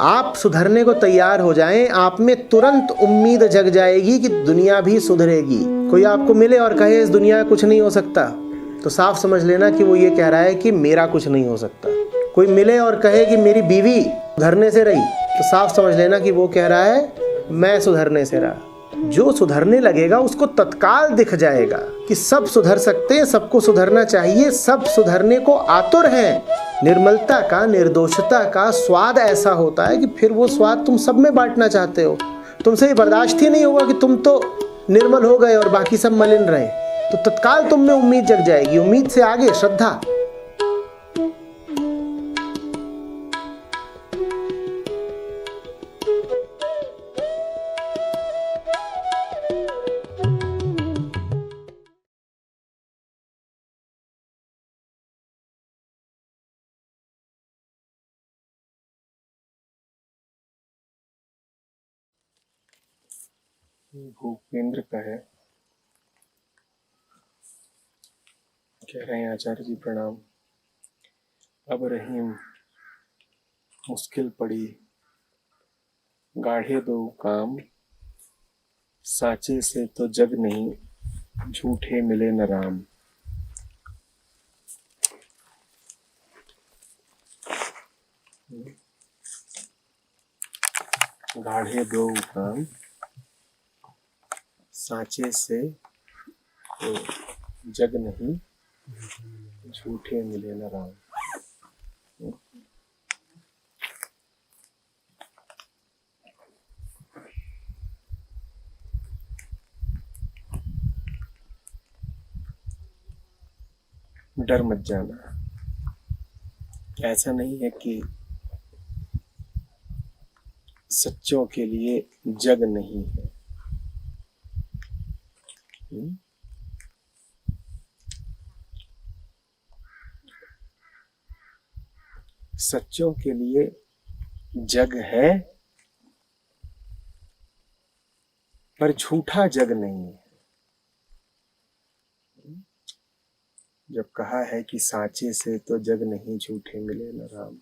आप सुधरने को तैयार हो जाएं, आप में तुरंत उम्मीद जग जाएगी कि दुनिया भी सुधरेगी। कोई आपको मिले और कहे इस दुनिया में कुछ नहीं हो सकता, तो साफ समझ लेना कि वो ये कह रहा है कि मेरा कुछ नहीं हो सकता। कोई मिले और कहे कि मेरी बीवी सुधरने से रही, तो साफ समझ लेना कि वो कह रहा है मैं सुधरने से रहा। जो सुधरने लगेगा उसको तत्काल दिख जाएगा कि सब सुधर सकते हैं, सबको सुधरना चाहिए, सब सुधरने को आतुर हैं। निर्मलता का, निर्दोषता का स्वाद ऐसा होता है कि फिर वो स्वाद तुम सब में बांटना चाहते हो। तुमसे ये बर्दाश्त ही नहीं होगा कि तुम तो निर्मल हो गए और बाकी सब मलिन रहे। तो तत्काल तुम में उम्मीद जग जाएगी। उम्मीद से आगे श्रद्धा। भूपेंद्र का है। कह रहे हैं आचार्य जी प्रणाम। अब रहीम मुश्किल पड़ी, गाढ़े दो काम, साचे से तो जग नहीं, झूठे मिले न राम। गाढ़े दो काम, साचे से तो जग नहीं, झूठे मिले न राम। डर मत जाना। ऐसा नहीं है कि सच्चों के लिए जग नहीं है। सच्चों के लिए जग है, पर झूठा जग नहीं है। जब कहा है कि साचे से तो जग नहीं, झूठे मिले न राम,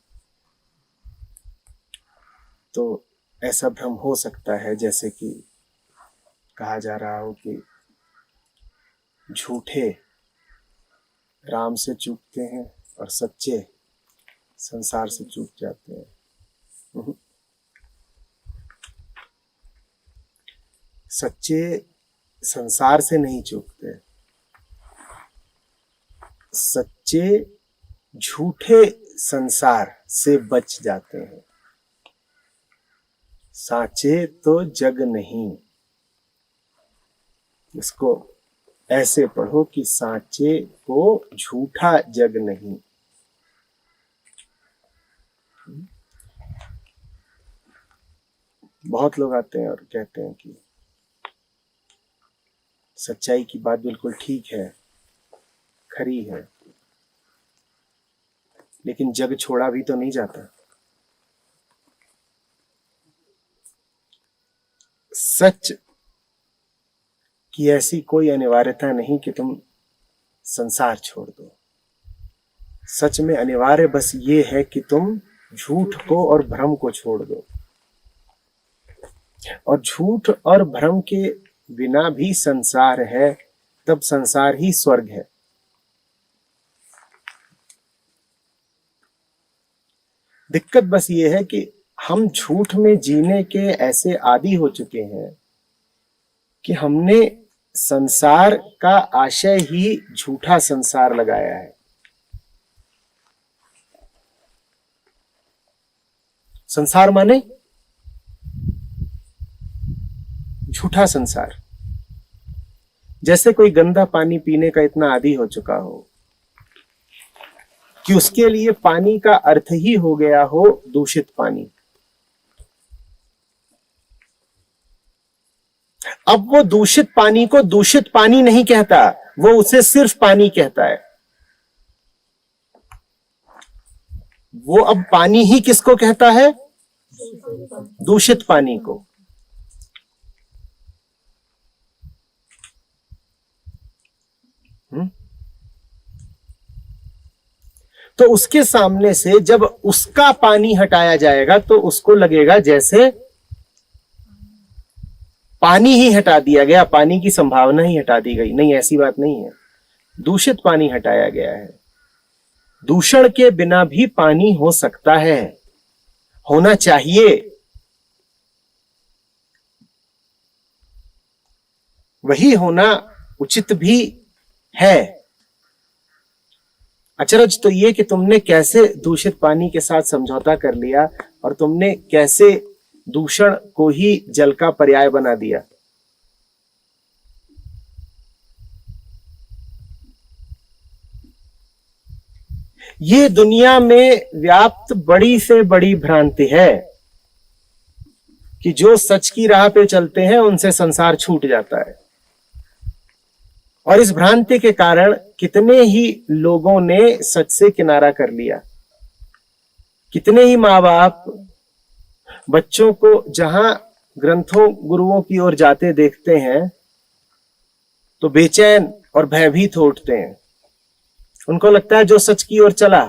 तो ऐसा भ्रम हो सकता है जैसे कि कहा जा रहा हो कि झूठे राम से चूकते हैं और सच्चे संसार से चूक जाते हैं। सच्चे संसार से नहीं चूकते, सच्चे झूठे संसार से बच जाते हैं। साचे तो जग नहीं, इसको ऐसे पढ़ो कि साचे को झूठा जग नहीं। बहुत लोग आते हैं और कहते हैं कि सच्चाई की बात बिल्कुल ठीक है, खरी है, लेकिन जग छोड़ा भी तो नहीं जाता। सच की ऐसी कोई अनिवार्यता नहीं कि तुम संसार छोड़ दो। सच में अनिवार्य बस ये है कि तुम झूठ को और भ्रम को छोड़ दो। और झूठ और भ्रम के बिना भी संसार है, तब संसार ही स्वर्ग है। दिक्कत बस ये है कि हम झूठ में जीने के ऐसे आदी हो चुके हैं कि हमने संसार का आशय ही झूठा संसार लगाया है। संसार माने झूठा संसार। जैसे कोई गंदा पानी पीने का इतना आदी हो चुका हो कि उसके लिए पानी का अर्थ ही हो गया हो दूषित पानी। अब वो दूषित पानी को दूषित पानी नहीं कहता, वो उसे सिर्फ पानी कहता है। वो अब पानी ही किसको कहता है? दूषित पानी को। तो उसके सामने से जब उसका पानी हटाया जाएगा तो उसको लगेगा जैसे पानी ही हटा दिया गया, पानी की संभावना ही हटा दी गई। नहीं, ऐसी बात नहीं है। दूषित पानी हटाया गया है। दूषण के बिना भी पानी हो सकता है, होना चाहिए। वही होना उचित भी है। अचरज तो ये कि तुमने कैसे दूषित पानी के साथ समझौता कर लिया और तुमने कैसे दूषण को ही जल का पर्याय बना दिया। ये दुनिया में व्याप्त बड़ी से बड़ी भ्रांति है कि जो सच की राह पे चलते हैं उनसे संसार छूट जाता है। और इस भ्रांति के कारण कितने ही लोगों ने सच से किनारा कर लिया। कितने ही माँ बाप बच्चों को जहां ग्रंथों गुरुओं की ओर जाते देखते हैं तो बेचैन और भयभीत हो उठते हैं। उनको लगता है जो सच की ओर चला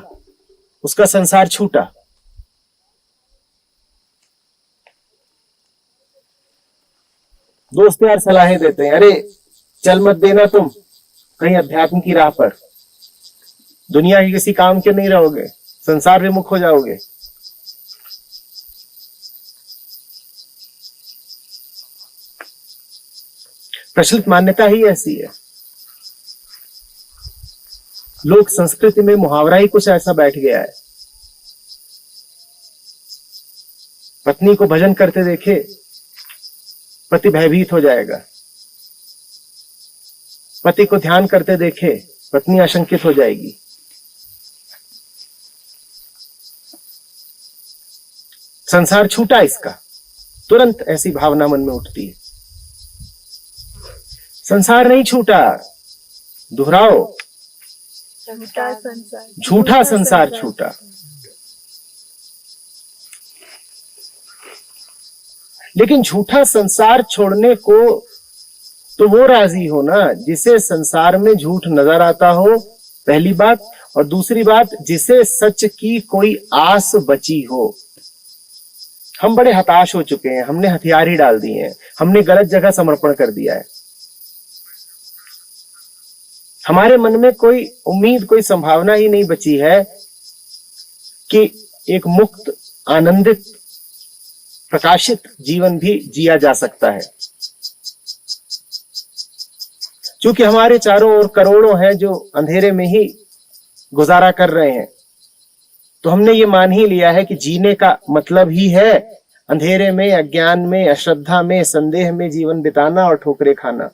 उसका संसार छूटा। दोस्त यार सलाहें देते हैं, अरे चल मत देना तुम कहीं अध्यात्म की राह पर, दुनिया के किसी काम के नहीं रहोगे, संसार विमुख हो जाओगे। प्रचलित मान्यता ही ऐसी है। लोक संस्कृति में मुहावरा ही कुछ ऐसा बैठ गया है। पत्नी को भजन करते देखे पति भयभीत हो जाएगा, पति को ध्यान करते देखे पत्नी आशंकित हो जाएगी। संसार छूटा इसका, तुरंत ऐसी भावना मन में उठती है। संसार नहीं छूटा, दोहराओ, झूठा संसार छूटा। लेकिन झूठा संसार छोड़ने को तो वो राजी हो ना जिसे संसार में झूठ नजर आता हो, पहली बात। और दूसरी बात, जिसे सच की कोई आस बची हो। हम बड़े हताश हो चुके हैं, हमने हथियार ही डाल दिए हैं, हमने गलत जगह समर्पण कर दिया है। हमारे मन में कोई उम्मीद, कोई संभावना ही नहीं बची है कि एक मुक्त, आनंदित, प्रकाशित जीवन भी जिया जा सकता है। क्योंकि हमारे चारों ओर करोड़ों हैं जो अंधेरे में ही गुजारा कर रहे हैं, तो हमने ये मान ही लिया है कि जीने का मतलब ही है अंधेरे में, अज्ञान में, अश्रद्धा में, संदेह में जीवन बिताना और ठोकरे खाना।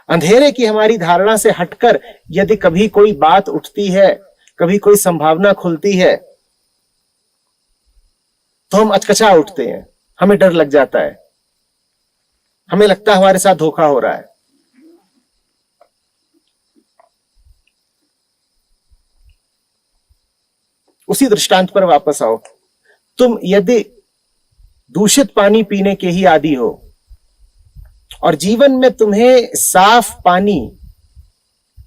अंधेरे की हमारी धारणा से हटकर यदि कभी कोई बात उठती है, कभी कोई संभावना खुलती है, तो हम अचकचा उठते हैं, हमें डर लग जाता है, हमें लगता है हमारे साथ धोखा हो रहा है। उसी दृष्टांत पर वापस आओ। तुम यदि दूषित पानी पीने के ही आदी हो और जीवन में तुम्हें साफ पानी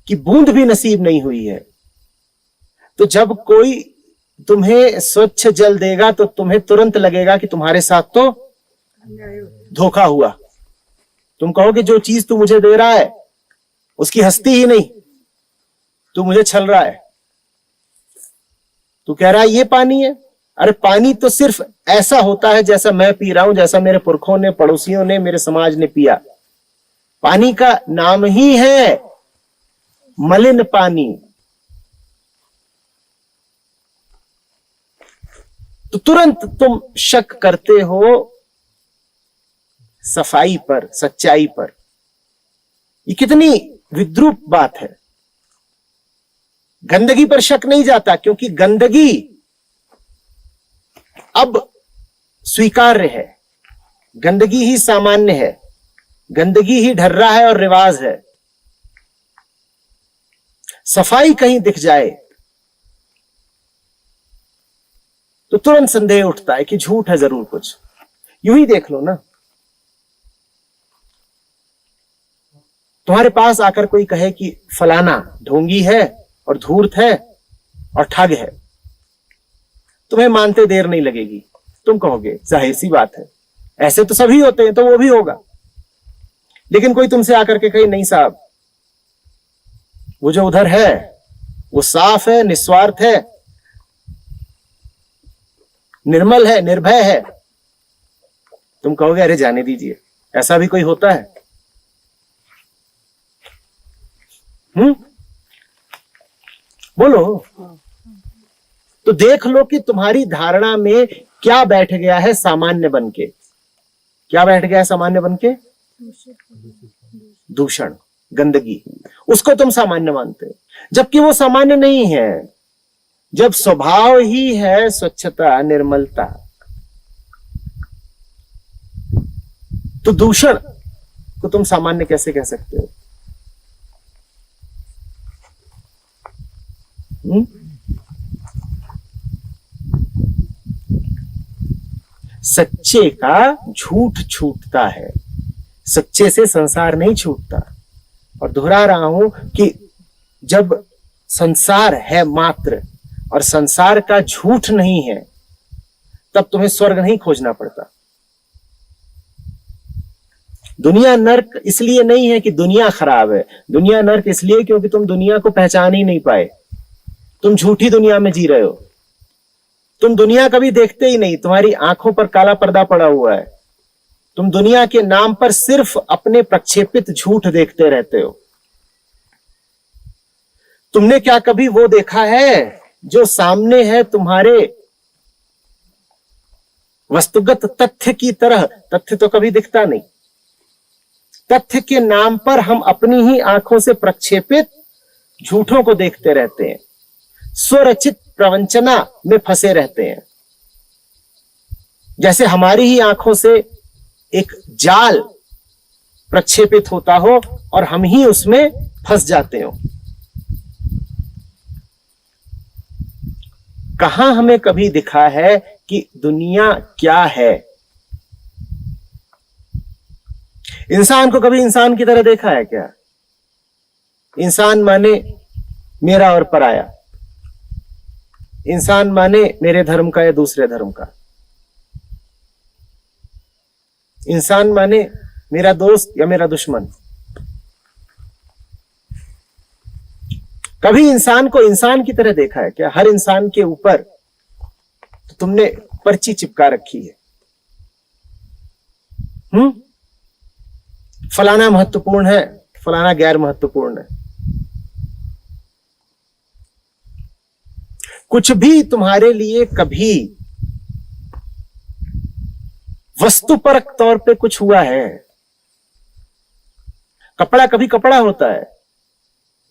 की बूंद भी नसीब नहीं हुई है, तो जब कोई तुम्हें स्वच्छ जल देगा तो तुम्हें तुरंत लगेगा कि तुम्हारे साथ तो धोखा हुआ। तुम कहोगे जो चीज तू मुझे दे रहा है उसकी हस्ती ही नहीं, तू मुझे छल रहा है। तू कह रहा है ये पानी है, अरे पानी तो सिर्फ ऐसा होता है जैसा मैं पी रहा हूं, जैसा मेरे पुरखों ने, पड़ोसियों ने, मेरे समाज ने पिया। पानी का नाम ही है मलिन पानी। तो तुरंत तुम शक करते हो सफाई पर, सच्चाई पर। ये कितनी विद्रूप बात है। गंदगी पर शक नहीं जाता, क्योंकि गंदगी अब स्वीकार्य है, गंदगी ही सामान्य है, गंदगी ही ढर्रा है और रिवाज है। सफाई कहीं दिख जाए तो तुरंत संदेह उठता है कि झूठ है जरूर कुछ। यूं ही देख लो ना, तुम्हारे पास आकर कोई कहे कि फलाना ढोंगी है और धूर्त है और ठग है, तुम्हें मानते देर नहीं लगेगी। तुम कहोगे जाहिर सी बात है, ऐसे तो सभी होते हैं तो वो भी होगा। लेकिन कोई तुमसे आकर के कहे नहीं साहब, वो जो उधर है वो साफ है, निस्वार्थ है, निर्मल है, निर्भय है, तुम कहोगे अरे जाने दीजिए, ऐसा भी कोई होता है? बोलो। तो देख लो कि तुम्हारी धारणा में क्या बैठ गया है सामान्य बन के। क्या बैठ गया है सामान्य बन के? दूषण, गंदगी, उसको तुम सामान्य मानते हो, जबकि वो सामान्य नहीं है। जब स्वभाव ही है स्वच्छता, निर्मलता, तो दूषण को तुम सामान्य कैसे कह सकते हो? सच्चे का झूठ छूटता है, सच्चे से संसार नहीं छूटता। और दोहरा रहा हूं कि जब संसार है मात्र और संसार का झूठ नहीं है, तब तुम्हें स्वर्ग नहीं खोजना पड़ता। दुनिया नर्क इसलिए नहीं है कि दुनिया खराब है, दुनिया नर्क इसलिए क्योंकि तुम दुनिया को पहचान ही नहीं पाए। तुम झूठी दुनिया में जी रहे हो, तुम दुनिया कभी देखते ही नहीं, तुम्हारी आंखों पर काला पर्दा पड़ा हुआ है। तुम दुनिया के नाम पर सिर्फ अपने प्रक्षेपित झूठ देखते रहते हो। तुमने क्या कभी वो देखा है जो सामने है तुम्हारे वस्तुगत तथ्य की तरह? तथ्य तो कभी दिखता नहीं। तथ्य के नाम पर हम अपनी ही आंखों से प्रक्षेपित झूठों को देखते रहते हैं, स्वरचित प्रवंचना में फंसे रहते हैं। जैसे हमारी ही आंखों से एक जाल प्रक्षेपित होता हो और हम ही उसमें फंस जाते हो। कहां हमें कभी दिखा है कि दुनिया क्या है? इंसान को कभी इंसान की तरह देखा है क्या? इंसान माने मेरा और पराया, इंसान माने मेरे धर्म का या दूसरे धर्म का, इंसान माने मेरा दोस्त या मेरा दुश्मन। कभी इंसान को इंसान की तरह देखा है क्या? हर इंसान के ऊपर तो तुमने पर्ची चिपका रखी है, फलाना महत्वपूर्ण है, फलाना गैर महत्वपूर्ण है। कुछ भी तुम्हारे लिए कभी वस्तुपरक तौर पे कुछ हुआ है? कपड़ा कभी कपड़ा होता है?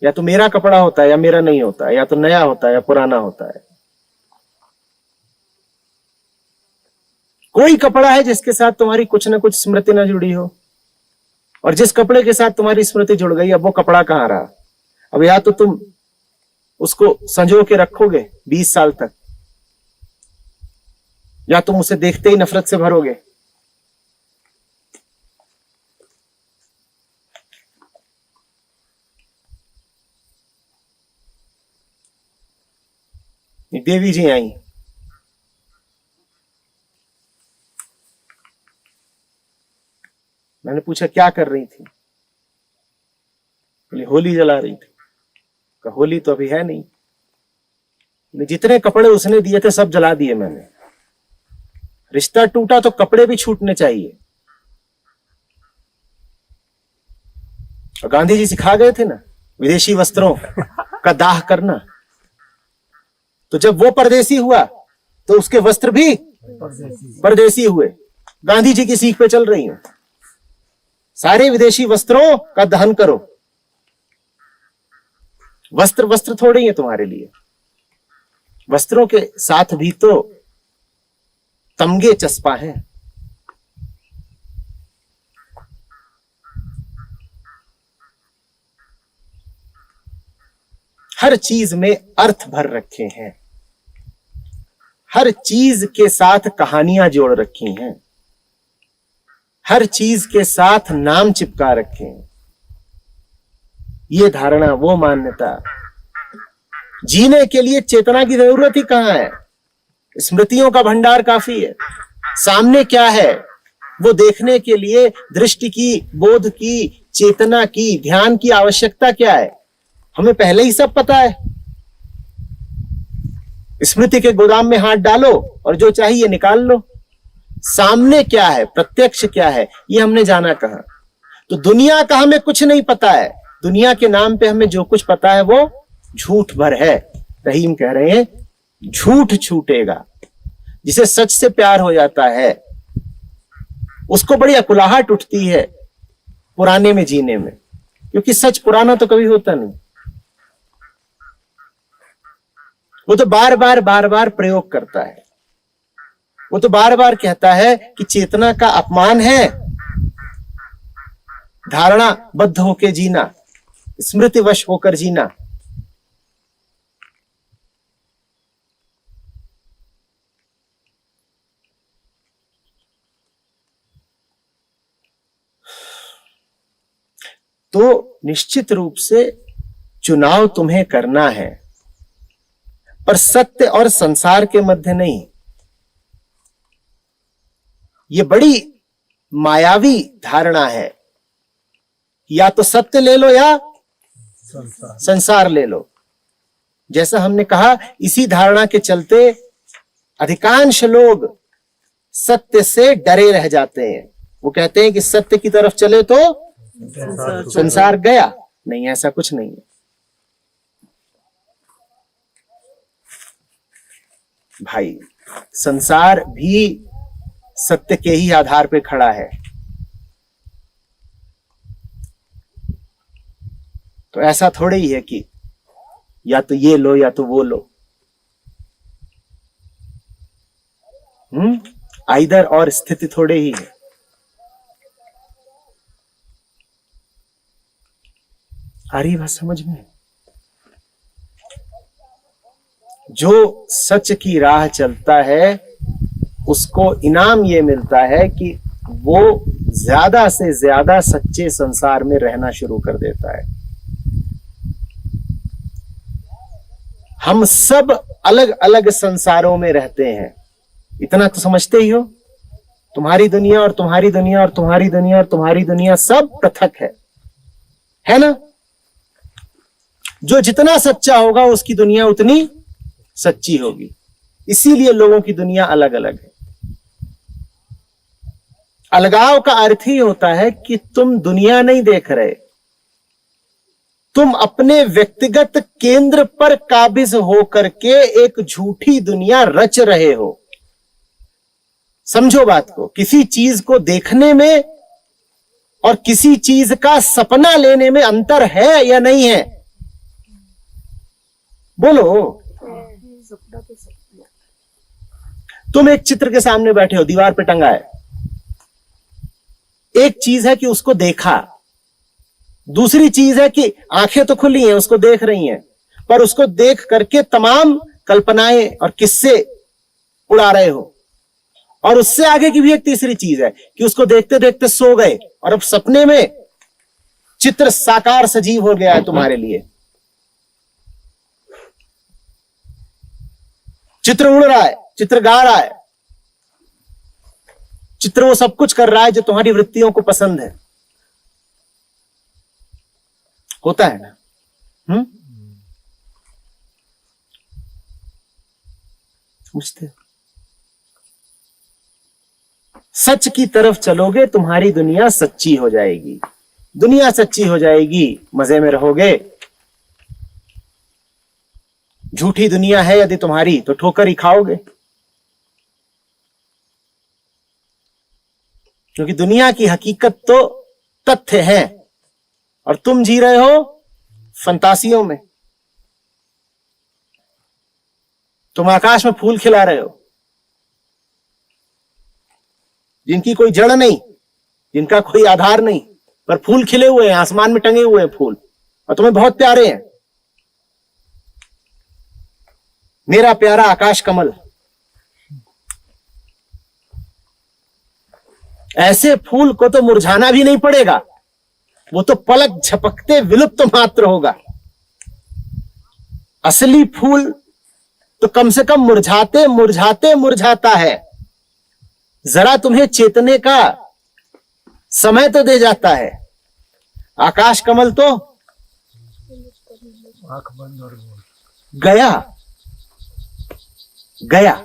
या तो मेरा कपड़ा होता है या मेरा नहीं होता है, या तो नया होता है या पुराना होता है। कोई कपड़ा है जिसके साथ तुम्हारी कुछ ना कुछ स्मृति ना जुड़ी हो, और जिस कपड़े के साथ तुम्हारी स्मृति जुड़ गई, अब वो कपड़ा कहां रहा? अब या तो तुम उसको संजो के रखोगे 20 साल तक, या तुम उसे देखते ही नफरत से भरोगे। देवी जी आई, मैंने पूछा क्या कर रही थी? बोली होली जला रही थी। कहा होली तो अभी है नहीं। जितने कपड़े उसने दिए थे सब जला दिए मैंने। रिश्ता टूटा तो कपड़े भी छूटने चाहिए। और गांधी जी सिखा गए थे ना विदेशी वस्त्रों का दाह करना। तो जब वो परदेसी हुआ तो उसके वस्त्र भी परदेसी हुए। गांधी जी की सीख पे चल रही हूं, सारे विदेशी वस्त्रों का दहन करो। वस्त्र वस्त्र थोड़े ही है तुम्हारे लिए, वस्त्रों के साथ भी तो तमगे चस्पा है। हर चीज में अर्थ भर रखे हैं, हर चीज के साथ कहानियां जोड़ रखी हैं, हर चीज के साथ नाम चिपका रखे हैं। ये धारणा, वो मान्यता। जीने के लिए चेतना की जरूरत ही कहां है? स्मृतियों का भंडार काफी है। सामने क्या है वो देखने के लिए दृष्टि की, बोध की, चेतना की, ध्यान की आवश्यकता क्या है? हमें पहले ही सब पता है। स्मृति के गोदाम में हाथ डालो और जो चाहिए निकाल लो। सामने क्या है, प्रत्यक्ष क्या है, ये हमने जाना कहां? तो दुनिया का हमें कुछ नहीं पता है। दुनिया के नाम पे हमें जो कुछ पता है वो झूठ भर है। रहीम कह रहे हैं झूठ छूटेगा। जिसे सच से प्यार हो जाता है उसको बड़ी अकुलाहट उठती है पुराने में जीने में, क्योंकि सच पुराना तो कभी होता नहीं। वो तो बार बार प्रयोग करता है। वो तो बार बार कहता है कि चेतना का अपमान है धारणा बद्ध होकर जीना, स्मृतिवश होकर जीना। तो निश्चित रूप से चुनाव तुम्हें करना है, पर सत्य और संसार के मध्य नहीं। ये बड़ी मायावी धारणा है। या तो सत्य ले लो या संसार ले लो। जैसा हमने कहा, इसी धारणा के चलते अधिकांश लोग सत्य से डरे रह जाते हैं। वो कहते हैं कि सत्य की तरफ चले तो संसार गया। नहीं, ऐसा कुछ नहीं है भाई। संसार भी सत्य के ही आधार पे खड़ा है। तो ऐसा थोड़ा ही है कि या तो ये लो या तो वो लो। आइदर और स्थिति थोड़े ही है। आ रही बात समझ में? जो सच की राह चलता है उसको इनाम ये मिलता है कि वो ज्यादा से ज्यादा सच्चे संसार में रहना शुरू कर देता है। हम सब अलग अलग संसारों में रहते हैं, इतना तो समझते ही हो। तुम्हारी दुनिया और तुम्हारी दुनिया और तुम्हारी दुनिया और तुम्हारी दुनिया सब पृथक है ना? जो जितना सच्चा होगा उसकी दुनिया उतनी सच्ची होगी। इसीलिए लोगों की दुनिया अलग अलग है। अलगाव का अर्थ ही होता है कि तुम दुनिया नहीं देख रहे, तुम अपने व्यक्तिगत केंद्र पर काबिज होकर के एक झूठी दुनिया रच रहे हो। समझो बात को। किसी चीज को देखने में और किसी चीज का सपना लेने में अंतर है या नहीं है? बोलो। तुम एक चित्र के सामने बैठे हो, दीवार पे टंगा है। एक चीज है कि उसको देखा, दूसरी चीज है कि आंखें तो खुली हैं, उसको देख रही हैं, पर उसको देख करके तमाम कल्पनाएं और किस्से उड़ा रहे हो। और उससे आगे की भी एक तीसरी चीज है कि उसको देखते देखते सो गए और अब सपने में चित्र साकार सजीव हो गया है तुम्हारे लिए। चित्र उड़ रहा है, चित्र गा रहा है, चित्र वो सब कुछ कर रहा है जो तुम्हारी वृत्तियों को पसंद है। होता है ना? समझते? सच की तरफ चलोगे तुम्हारी दुनिया सच्ची हो जाएगी। दुनिया सच्ची हो जाएगी, मजे में रहोगे। झूठी दुनिया है यदि तुम्हारी तो ठोकर ही खाओगे, क्योंकि दुनिया की हकीकत तो तथ्य है और तुम जी रहे हो फंतासियों में। तुम आकाश में फूल खिला रहे हो जिनकी कोई जड़ नहीं, जिनका कोई आधार नहीं, पर फूल खिले हुए हैं, आसमान में टंगे हुए हैं फूल, और तुम्हें बहुत प्यारे हैं। मेरा प्यारा आकाश कमल। ऐसे फूल को तो मुरझाना भी नहीं पड़ेगा, वो तो पलक झपकते विलुप्त मात्र होगा। असली फूल तो कम से कम मुरझाते मुरझाते मुरझाता है, जरा तुम्हें चेतने का समय तो दे जाता है। आकाश कमल तो आंख बंद और गया गया,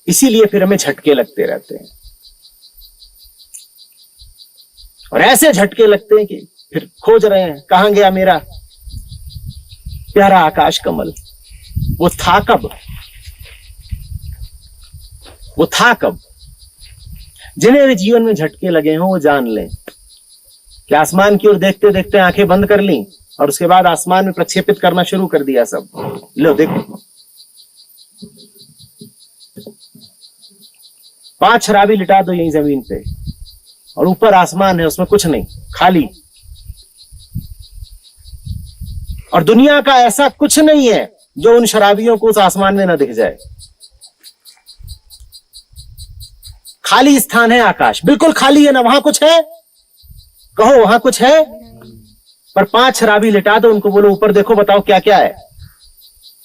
इसीलिए फिर हमें झटके लगते रहते हैं, और ऐसे झटके लगते हैं कि फिर खोज रहे हैं कहां गया मेरा प्यारा आकाश कमल। वो था कब, वो था कब। जिन्हें भी जीवन में झटके लगे हों वो जान लें कि आसमान की ओर देखते देखते आंखें बंद कर ली और उसके बाद आसमान में प्रक्षेपित करना शुरू कर दिया सब। लो देखो, 5 शराबी लिटा दो यहीं जमीन पे और ऊपर आसमान है, उसमें कुछ नहीं, खाली। और दुनिया का ऐसा कुछ नहीं है जो उन शराबियों को उस आसमान में ना दिख जाए। खाली स्थान है आकाश, बिल्कुल खाली है ना, वहां कुछ है, कहो वहां कुछ है। पर 5 शराबी लिटा दो, उनको बोलो ऊपर देखो, बताओ क्या क्या है।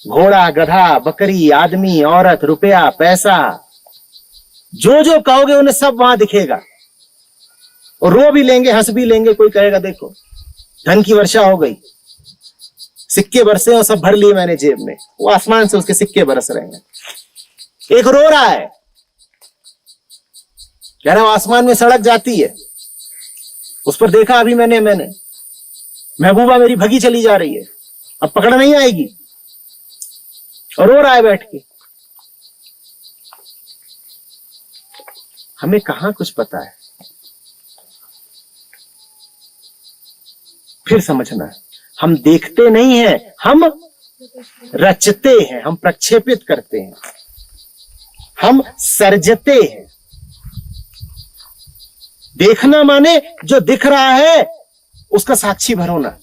घोड़ा, गधा, बकरी, आदमी, औरत, रुपया, पैसा, जो जो कहोगे उन्हें सब वहां दिखेगा। और रो भी लेंगे, हंस भी लेंगे। कोई कहेगा देखो धन की वर्षा हो गई, सिक्के बरसे और सब भर लिए मैंने जेब में। वो आसमान से उसके सिक्के बरस रहे हैं। एक रो रहा है, कह रहा आसमान में सड़क जाती है, उस पर देखा अभी मैंने महबूबा मेरी भगी चली जा रही है, अब पकड़ नहीं आएगी, और रो रहा है बैठ के। हमें कहां कुछ पता है। फिर समझना, हम देखते नहीं हैं, हम रचते हैं, हम प्रक्षेपित करते हैं, हम सर्जते हैं। देखना माने जो दिख रहा है उसका साक्षी भरोना,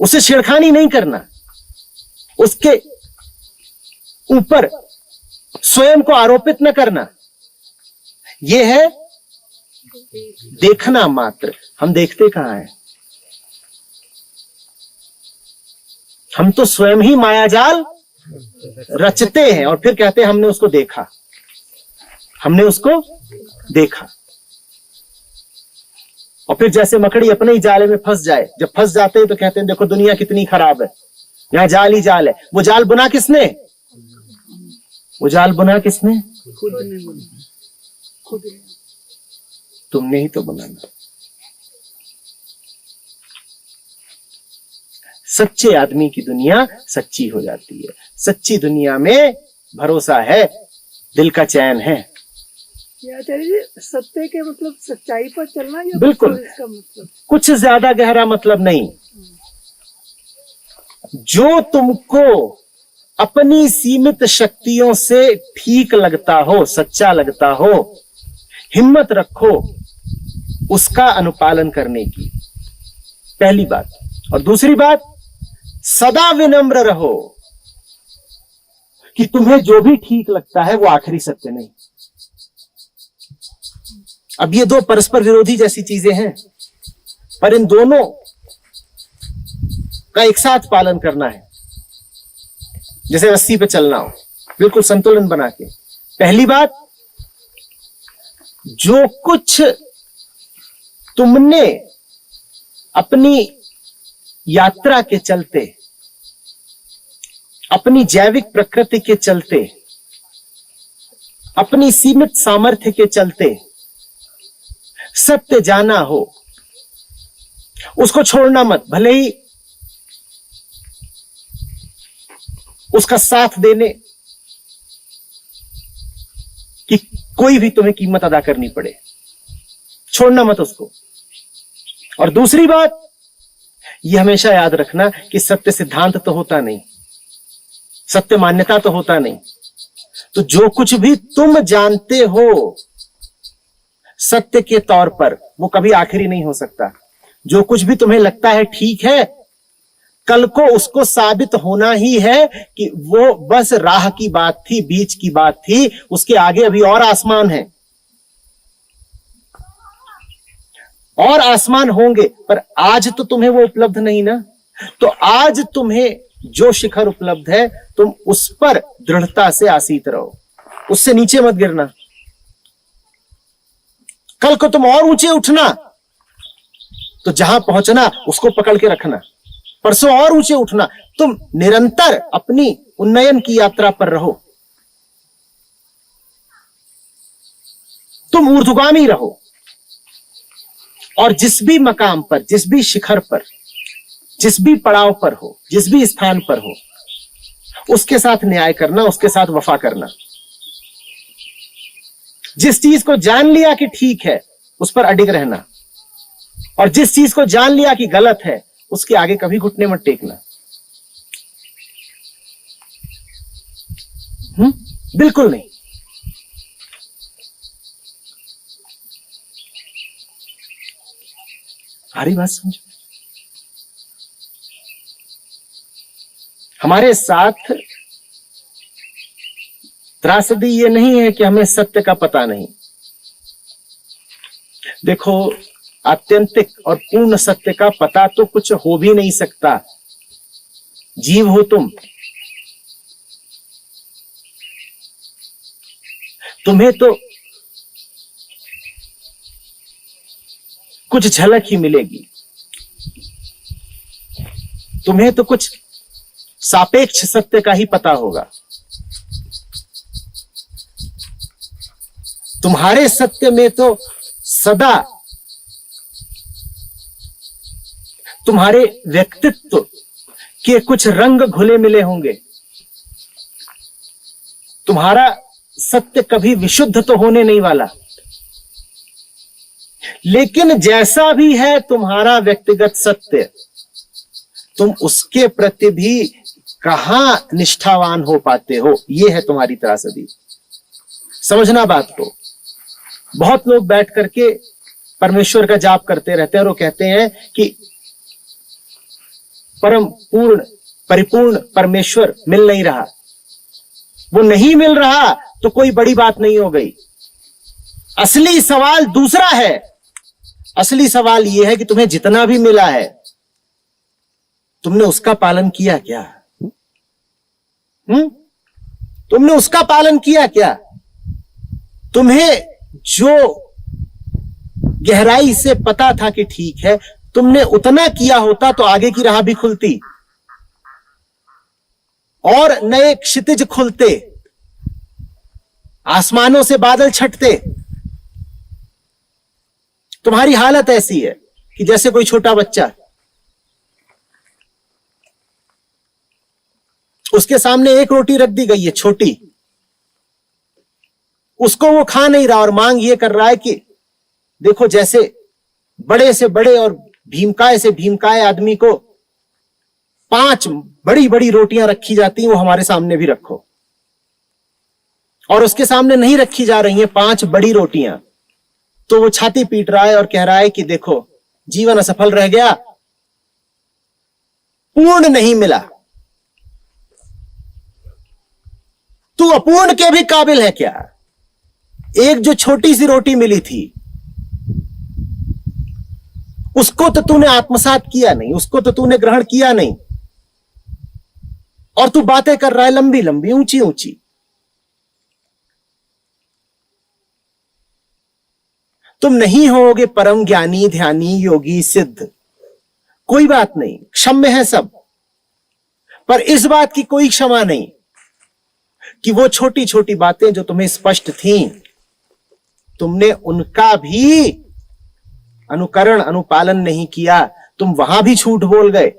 उसे छेड़खानी नहीं करना, उसके ऊपर स्वयं को आरोपित न करना। यह है देखना मात्र। हम देखते कहां हैं? हम तो स्वयं ही मायाजाल रचते हैं और फिर कहते हैं हमने उसको देखा, हमने उसको देखा। और फिर जैसे मकड़ी अपने ही जाले में फंस जाए, जब फंस जाते हैं तो कहते हैं देखो दुनिया कितनी खराब है, यहां जाल ही जाल है। वो जाल बुना किसने? वो जाल बुना किसने? खुद ने बोला, खुद ने। तुमने ही तो बनाना। सच्चे आदमी की दुनिया सच्ची हो जाती है। सच्ची दुनिया में भरोसा है, दिल का चैन है। आचार्य जी, सत्य के मतलब सच्चाई पर चलना, या बिल्कुल, इसका मतलब कुछ ज्यादा गहरा मतलब नहीं। जो तुमको अपनी सीमित शक्तियों से ठीक लगता हो, सच्चा लगता हो, हिम्मत रखो उसका अनुपालन करने की, पहली बात। और दूसरी बात, सदा विनम्र रहो कि तुम्हें जो भी ठीक लगता है वो आखिरी सत्य नहीं। अब ये दो परस्पर विरोधी जैसी चीजें हैं, पर इन दोनों का एक साथ पालन करना है, जैसे रस्सी पे चलना हो, बिल्कुल संतुलन बना के। पहली बात, जो कुछ तुमने अपनी यात्रा के चलते, अपनी जैविक प्रकृति के चलते, अपनी सीमित सामर्थ्य के चलते सत्य जाना हो, उसको छोड़ना मत। भले ही उसका साथ देने की कोई भी तुम्हें कीमत अदा करनी पड़े, छोड़ना मत उसको। और दूसरी बात, यह हमेशा याद रखना कि सत्य सिद्धांत तो होता नहीं, सत्य मान्यता तो होता नहीं। तो जो कुछ भी तुम जानते हो सत्य के तौर पर, वो कभी आखिरी नहीं हो सकता। जो कुछ भी तुम्हें लगता है ठीक है, कल को उसको साबित होना ही है कि वो बस राह की बात थी, बीच की बात थी, उसके आगे अभी और आसमान है। और आसमान होंगे, पर आज तो तुम्हें वो उपलब्ध नहीं ना। तो आज तुम्हें जो शिखर उपलब्ध है, तुम उस पर दृढ़ता से आसीत रहो, उससे नीचे मत गिरना। कल को तुम और ऊंचे उठना, तो जहां पहुंचना उसको पकड़ के रखना। परसों और ऊंचे उठना। तुम निरंतर अपनी उन्नयन की यात्रा पर रहो, तुम ऊर्ध्वगामी रहो। और जिस भी मकाम पर, जिस भी शिखर पर, जिस भी पड़ाव पर हो, जिस भी स्थान पर हो, उसके साथ न्याय करना, उसके साथ वफा करना। जिस चीज को जान लिया कि ठीक है, उस पर अडिग रहना, और जिस चीज को जान लिया कि गलत है, उसके आगे कभी घुटने मत टेकना। बिल्कुल नहीं। हमारी बात समझो। हमारे साथ त्रासदी ये नहीं है कि हमें सत्य का पता नहीं। देखो, आत्यंतिक और पूर्ण सत्य का पता तो कुछ हो भी नहीं सकता। जीव हो तुम, तुम्हें तो कुछ झलक ही मिलेगी, तुम्हें तो कुछ सापेक्ष सत्य का ही पता होगा। तुम्हारे सत्य में तो सदा तुम्हारे व्यक्तित्व के कुछ रंग घुले मिले होंगे। तुम्हारा सत्य कभी विशुद्ध तो होने नहीं वाला, लेकिन जैसा भी है तुम्हारा व्यक्तिगत सत्य, तुम उसके प्रति भी कहां निष्ठावान हो पाते हो, यह है तुम्हारी त्रासदी। समझना बात को। बहुत लोग बैठ करके परमेश्वर का जाप करते रहते हैं और वो कहते हैं कि परम पूर्ण परिपूर्ण परमेश्वर मिल नहीं रहा। वो नहीं मिल रहा तो कोई बड़ी बात नहीं हो गई। असली सवाल दूसरा है। असली सवाल यह है कि तुम्हें जितना भी मिला है, तुमने उसका पालन किया क्या? तुमने उसका पालन किया क्या? तुम्हें जो गहराई से पता था कि ठीक है, तुमने उतना किया होता तो आगे की राह भी खुलती और नए क्षितिज खुलते, आसमानों से बादल छटते। तुम्हारी हालत ऐसी है कि जैसे कोई छोटा बच्चा, उसके सामने एक रोटी रख दी गई है छोटी, उसको वो खा नहीं रहा और मांग ये कर रहा है कि देखो, जैसे बड़े से बड़े और भीमकाय से भीमकाय आदमी को 5 बड़ी बड़ी रोटियां रखी जाती हैं, वो हमारे सामने भी रखो। और उसके सामने नहीं रखी जा रही हैं 5 बड़ी रोटियां, तो वो छाती पीट रहा है और कह रहा है कि देखो, जीवन असफल रह गया, पूर्ण नहीं मिला, तू अपूर्ण के भी काबिल है क्या? एक जो छोटी सी रोटी मिली थी, उसको तो तूने आत्मसात किया नहीं, उसको तो तूने ग्रहण किया नहीं, और तू बातें कर रहा है लंबी लंबी, ऊंची ऊंची। तुम नहीं होगे परम ज्ञानी, ध्यानी, योगी, सिद्ध, कोई बात नहीं, क्षम्य है सब। पर इस बात की कोई क्षमा नहीं कि वो छोटी छोटी बातें जो तुम्हें स्पष्ट थीं, तुमने उनका भी अनुकरण, अनुपालन नहीं किया। तुम वहां भी झूठ बोल गए,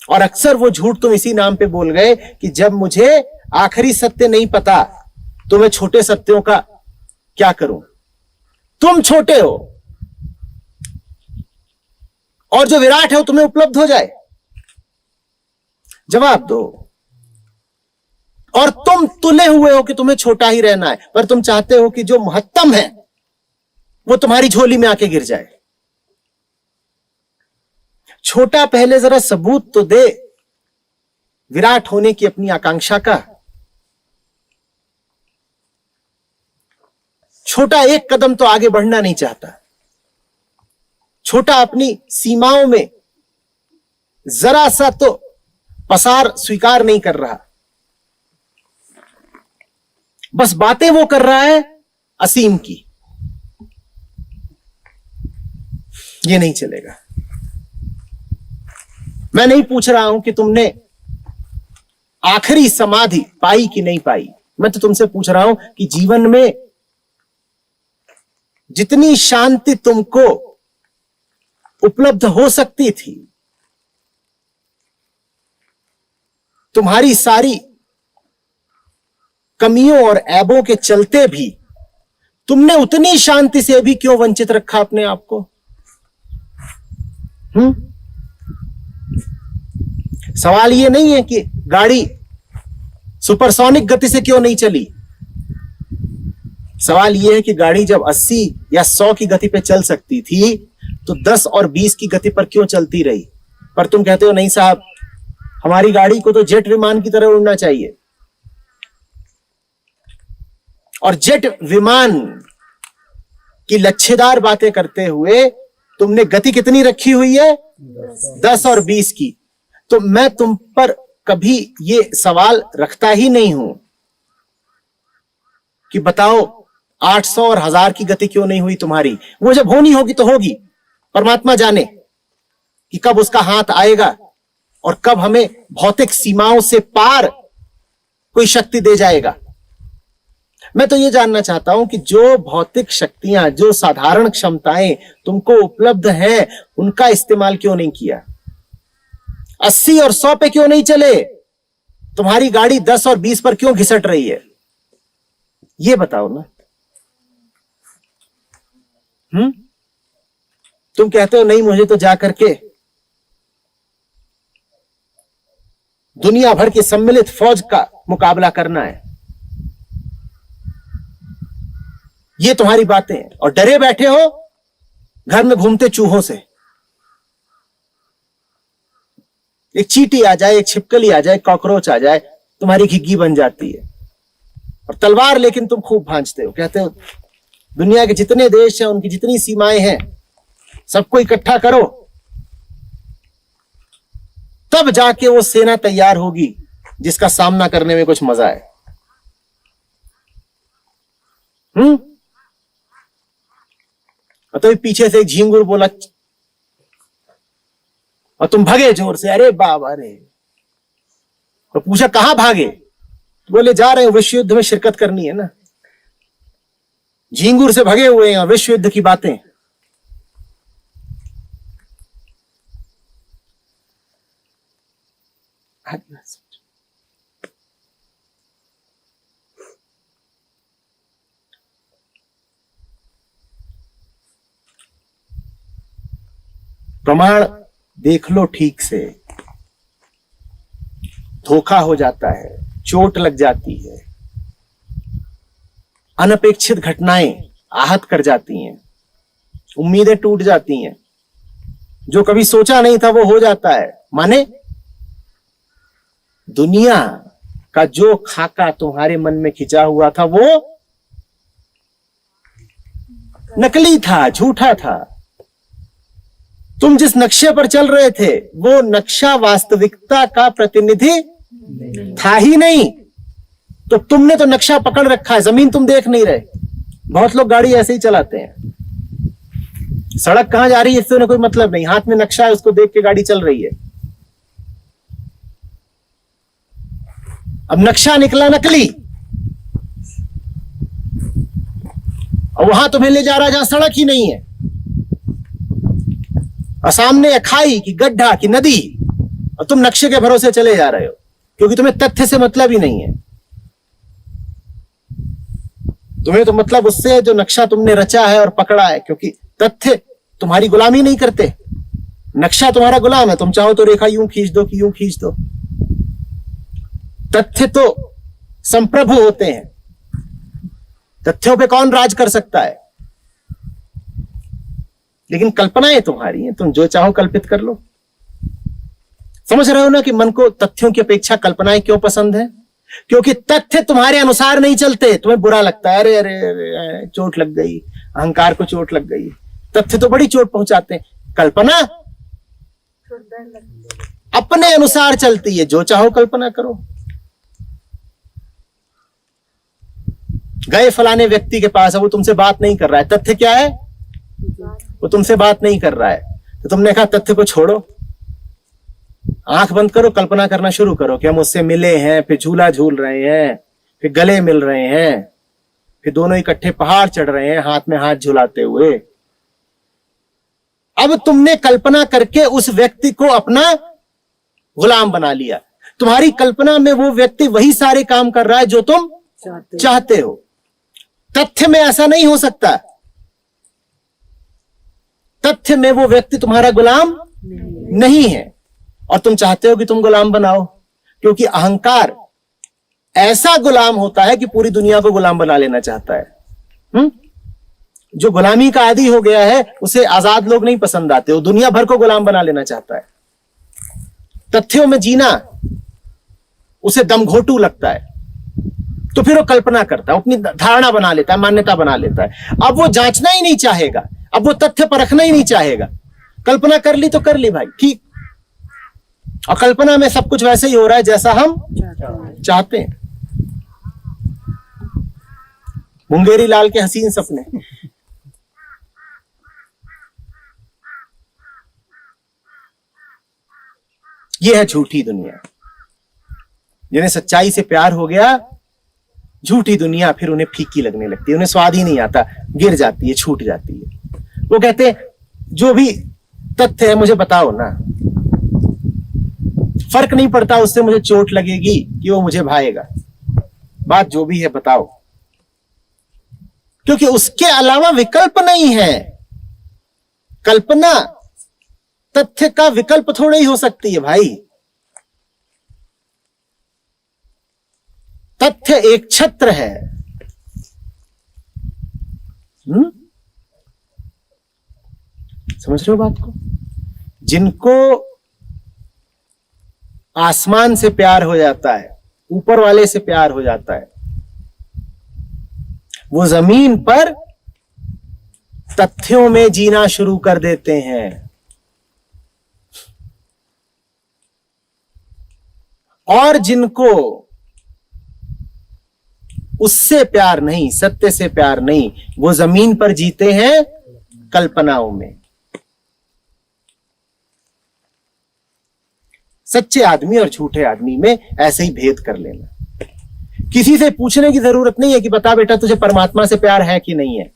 और अक्सर वो झूठ तुम इसी नाम पे बोल गए कि जब मुझे आखिरी सत्य नहीं पता तो मैं छोटे सत्यों का क्या करूं। तुम छोटे हो और जो विराट है वो तुम्हें उपलब्ध हो जाए, जवाब दो। और तुम तुले हुए हो कि तुम्हें छोटा ही रहना है, पर तुम चाहते हो कि जो महत्तम है वो तुम्हारी झोली में आके गिर जाए। छोटा पहले जरा सबूत तो दे विराट होने की अपनी आकांक्षा का। छोटा एक कदम तो आगे बढ़ना नहीं चाहता। छोटा अपनी सीमाओं में जरा सा तो पसार स्वीकार नहीं कर रहा, बस बातें वो कर रहा है असीम की। ये नहीं चलेगा। मैं नहीं पूछ रहा हूं कि तुमने आखिरी समाधि पाई कि नहीं पाई, मैं तो तुमसे पूछ रहा हूं कि जीवन में जितनी शांति तुमको उपलब्ध हो सकती थी, तुम्हारी सारी कमियों और ऐबों के चलते भी तुमने उतनी शांति से भी क्यों वंचित रखा अपने आप को? सवाल ये नहीं है कि गाड़ी सुपरसोनिक गति से क्यों नहीं चली, सवाल यह है कि गाड़ी जब 80 या 100 की गति पे चल सकती थी तो 10 और 20 की गति पर क्यों चलती रही? पर तुम कहते हो नहीं साहब, हमारी गाड़ी को तो जेट विमान की तरह उड़ना चाहिए। और जेट विमान की लच्छेदार बातें करते हुए तुमने गति कितनी रखी हुई है? 10 और 20 की। तो मैं तुम पर कभी ये सवाल रखता ही नहीं हूं कि बताओ 800 और 1000 की गति क्यों नहीं हुई तुम्हारी। वो जब होनी होगी तो होगी, परमात्मा जाने कि कब उसका हाथ आएगा और कब हमें भौतिक सीमाओं से पार कोई शक्ति दे जाएगा। मैं तो ये जानना चाहता हूं कि जो भौतिक शक्तियां, जो साधारण क्षमताएं तुमको उपलब्ध हैं, उनका इस्तेमाल क्यों नहीं किया? 80 और 100 पे क्यों नहीं चले? तुम्हारी गाड़ी 10 और 20 पर क्यों घिसट रही है? ये बताओ ना। तुम कहते हो नहीं, मुझे तो जाकर के दुनिया भर की सम्मिलित फौज का मुकाबला करना है। ये तुम्हारी बातें हैं और डरे बैठे हो घर में घूमते चूहों से। एक चींटी आ जाए, एक छिपकली आ जाए, कॉकरोच आ जाए, तुम्हारी घिग्गी बन जाती है। और तलवार लेकिन तुम खूब भांजते हो, कहते हो दुनिया के जितने देश हैं, उनकी जितनी सीमाएं हैं, सबको इकट्ठा करो, तब जाके वो सेना तैयार होगी जिसका सामना करने में कुछ मजा है। तो पीछे से एक झिंगुर बोला और तुम भगे जोर से, अरे बाबा रे। तो पूछा कहां भागे? बोले जा रहे हैं, विश्व युद्ध में शिरकत करनी है ना। झिंगुर से भगे हुए हैं, विश्व युद्ध की बातें। प्रमाण देख लो ठीक से। धोखा हो जाता है, चोट लग जाती है, अनपेक्षित घटनाएं आहत कर जाती हैं, उम्मीदें टूट जाती हैं, जो कभी सोचा नहीं था वो हो जाता है। माने दुनिया का जो खाका तुम्हारे मन में खिंचा हुआ था वो नकली था, झूठा था। तुम जिस नक्शे पर चल रहे थे वो नक्शा वास्तविकता का प्रतिनिधि था ही नहीं। तो तुमने तो नक्शा पकड़ रखा है, जमीन तुम देख नहीं रहे। बहुत लोग गाड़ी ऐसे ही चलाते हैं, सड़क कहां जा रही है इससे उन्हें कोई मतलब नहीं, हाथ में नक्शा है, उसको देख के गाड़ी चल रही है। अब नक्शा निकला नकली और वहां तुम्हें ले जा रहा है जहां सड़क ही नहीं है, और सामने खाई की गड्ढा की नदी, और तुम नक्शे के भरोसे चले जा रहे हो क्योंकि तुम्हें तथ्य से मतलब ही नहीं है। तुम्हें तो मतलब उससे जो नक्शा तुमने रचा है और पकड़ा है, क्योंकि तथ्य तुम्हारी गुलामी नहीं करते, नक्शा तुम्हारा गुलाम है। तुम चाहो तो रेखा यूं खींच दो कि यूं खींच दो। तथ्य तो संप्रभु होते हैं, तथ्यों पे कौन राज कर सकता है? लेकिन कल्पनाएं तुम्हारी हैं, तुम जो चाहो कल्पित कर लो। समझ रहे हो ना कि मन को तथ्यों की अपेक्षा कल्पनाएं क्यों पसंद है? क्योंकि तथ्य तुम्हारे अनुसार नहीं चलते, तुम्हें बुरा लगता है, अरे अरे अरे चोट लग गई, अहंकार को चोट लग गई। तथ्य तो बड़ी चोट पहुंचाते हैं। कल्पना अपने अनुसार चलती है, जो चाहो कल्पना करो। गए फलाने व्यक्ति के पास, अब वो तुमसे बात नहीं कर रहा है, तथ्य क्या है? वो तुमसे बात नहीं कर रहा है, तो तुमने कहा तथ्य को छोड़ो, आंख बंद करो, कल्पना करना शुरू करो कि हम उससे मिले हैं, फिर झूला झूल रहे हैं, फिर गले मिल रहे हैं, फिर दोनों इकट्ठे पहाड़ चढ़ रहे हैं हाथ में हाथ झुलाते हुए। अब तुमने कल्पना करके उस व्यक्ति को अपना गुलाम बना लिया। तुम्हारी कल्पना में वो व्यक्ति वही सारे काम कर रहा है जो तुम चाहते हो। तथ्य में ऐसा नहीं हो सकता। तथ्य में वो व्यक्ति तुम्हारा गुलाम नहीं है और तुम चाहते हो कि तुम गुलाम बनाओ, क्योंकि अहंकार ऐसा गुलाम होता है कि पूरी दुनिया को गुलाम बना लेना चाहता है। जो गुलामी का आदी हो गया है उसे आजाद लोग नहीं पसंद आते, वो दुनिया भर को गुलाम बना लेना चाहता है। तथ्यों में जीना उसे दमघोटू लगता है, तो फिर वो कल्पना करता है, अपनी धारणा बना लेता है, मान्यता बना लेता है। अब वो जांचना ही नहीं चाहेगा, अब वो तथ्य परखना ही नहीं चाहेगा। कल्पना कर ली तो कर ली भाई, ठीक। और कल्पना में सब कुछ वैसे ही हो रहा है जैसा हम चाहते हैं। मुंगेरी लाल के हसीन सपने। ये है झूठी दुनिया। जिन्हें सच्चाई से प्यार हो गया, झूठी दुनिया फिर उन्हें फीकी लगने लगती है, उन्हें स्वाद ही नहीं आता, गिर जाती है, छूट जाती है। वो कहते हैं जो भी तथ्य है मुझे बताओ ना, फर्क नहीं पड़ता उससे मुझे चोट लगेगी कि वो मुझे भाएगा, बात जो भी है बताओ, क्योंकि उसके अलावा विकल्प नहीं है। कल्पना तथ्य का विकल्प थोड़ा ही हो सकती है भाई। तथ्य एक छत्र है। समझ रहे हो बात को? जिनको आसमान से प्यार हो जाता है, ऊपर वाले से प्यार हो जाता है, वो जमीन पर तथ्यों में जीना शुरू कर देते हैं। और जिनको उससे प्यार नहीं, सत्य से प्यार नहीं, वो जमीन पर जीते हैं कल्पनाओं में। सच्चे आदमी और झूठे आदमी में ऐसे ही भेद कर लेना। किसी से पूछने की जरूरत नहीं है कि बता बेटा तुझे परमात्मा से प्यार है कि नहीं है।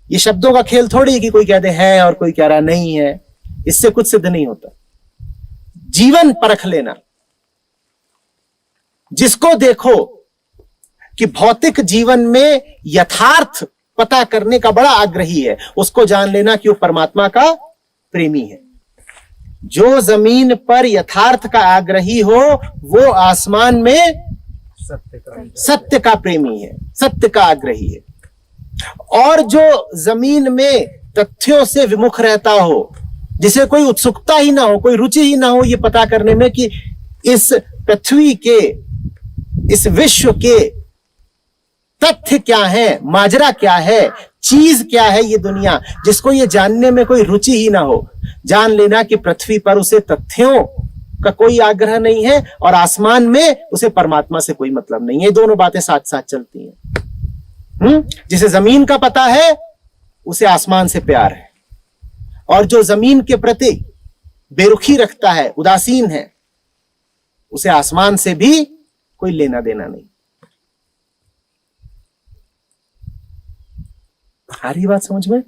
ये शब्दों का खेल थोड़ी है कि कोई कह दे है और कोई कह रहा नहीं है, इससे कुछ सिद्ध नहीं होता। जीवन परख लेना। जिसको देखो कि भौतिक जीवन में यथार्थ पता करने का बड़ा आग्रही है, उसको जान लेना कि वो परमात्मा का प्रेमी है। जो जमीन पर यथार्थ का आग्रही हो वो आसमान में सत्य का प्रेमी है, सत्य का आग्रही है। और जो जमीन में तथ्यों से विमुख रहता हो, जिसे कोई उत्सुकता ही ना हो, कोई रुचि ही ना हो ये पता करने में कि इस पृथ्वी के, इस विश्व के तथ्य क्या है, माजरा क्या है, चीज क्या है ये दुनिया, जिसको ये जानने में कोई रुचि ही ना हो, जान लेना कि पृथ्वी पर उसे तथ्यों का कोई आग्रह नहीं है और आसमान में उसे परमात्मा से कोई मतलब नहीं है। दोनों बातें साथ साथ चलती हैं। जिसे जमीन का पता है उसे आसमान से प्यार है, और जो जमीन के प्रति बेरुखी रखता है, उदासीन है, उसे आसमान से भी कोई लेना देना नहीं। आ रही बात समझ में?